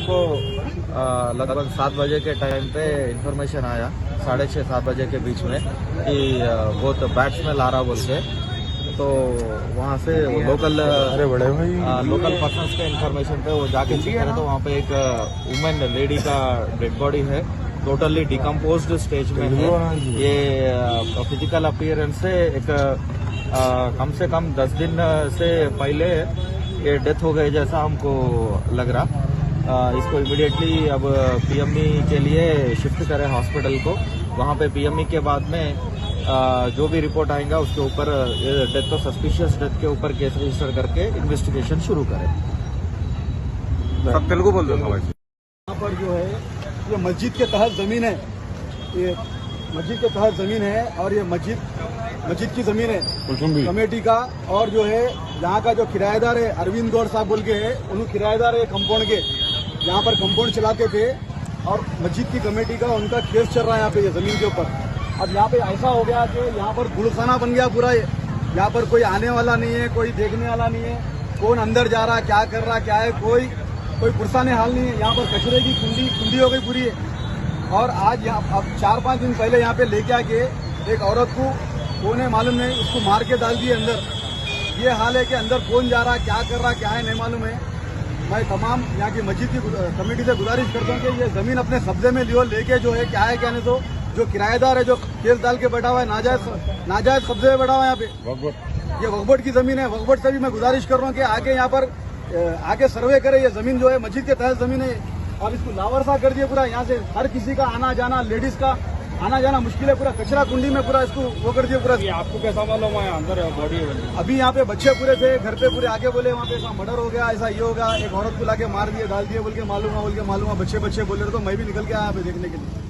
को लगभग 7 बजे के टाइम पे इंफॉर्मेशन आया, 6:30-7 बजे के बीच में कि बहुत बैट स्मेल आ रहा बोल के। तो वहाँ से लोकल पर्सन्स के इंफॉर्मेशन पे वो जाके चेक करे तो वहाँ पे एक वुमेन लेडी का डेड बॉडी है, टोटली डिकम्पोज्ड स्टेज में है। ये फिजिकल अपीयरेंस से एक कम से कम 10 दिन से पहले ये डेथ हो गई जैसा हमको लग रहा। इसको इमीडिएटली अब पीएमई के लिए शिफ्ट करें हॉस्पिटल को। वहाँ पे पीएमई के बाद में जो भी रिपोर्ट आएगा उसके ऊपर डेथ तो सस्पिशियस डेथ के ऊपर केस रजिस्टर करके इन्वेस्टिगेशन शुरू करें। सब तेलुगु बोल दो भाई। यहाँ पर जो है ये मस्जिद के तहत जमीन है, ये मस्जिद के तहत जमीन है और ये मस्जिद की जमीन है कमेटी का। और जो है यहाँ का जो किराएदार है अरविंद गौड़ साहब बोल के है, उन्होंने किराएदार है कंपाउंड के, यहाँ पर कंपाउंड चलाते थे और मस्जिद की कमेटी का उनका केस चल रहा है यहाँ पे ये जमीन के ऊपर। अब यहाँ पे ऐसा हो गया कि यहाँ पर गुलखाना बन गया पूरा। यहाँ पर कोई आने वाला नहीं है, कोई देखने वाला नहीं है, कौन अंदर जा रहा क्या कर रहा क्या है, कोई पुरसाने हाल नहीं है। यहाँ पर कचरे की कुंडी हो गई पूरी है। और आज यहाँ अब 4-5 दिन पहले यहाँ पे लेके आके एक औरत को कौन है मालूम नहीं, उसको मार के डाल दिए अंदर। ये हाल है कि अंदर कौन जा रहा क्या कर रहा क्या है नहीं मालूम है। मैं तमाम यहाँ की मस्जिद की कमेटी से गुजारिश करता हूँ कि ये जमीन अपने कब्जे में लियो, लेके जो है क्या है क्या नहीं, तो जो किराएदार है जो केस डाल के बैठा हुआ है नाजायज कब्जे में बैठा हुआ है यहाँ पे, ये वक्फ की जमीन है। वक्फ से भी मैं गुजारिश कर रहा हूँ कि आगे यहाँ पर आगे सर्वे करे। ये जमीन जो है मस्जिद के तहत जमीन है और इसको लावरसा कर दिए पूरा। यहाँ से हर किसी का आना जाना, लेडीज का आना जाना मुश्किल है। पूरा कचरा कुंडी में पूरा इसको वो कर दिया पूरा। आपको कैसा मालूम है अंदर बॉडी? अभी यहाँ पे बच्चे पूरे थे घर पे, पूरे आगे बोले वहाँ पे ऐसा मर्डर हो गया, ऐसा ये हो गया, एक औरत को लाके मार दिए डाल दिए बोल के मालूम है बच्चे बोल रहे, तो मैं भी निकल के आया यहाँ पे देखने के लिए।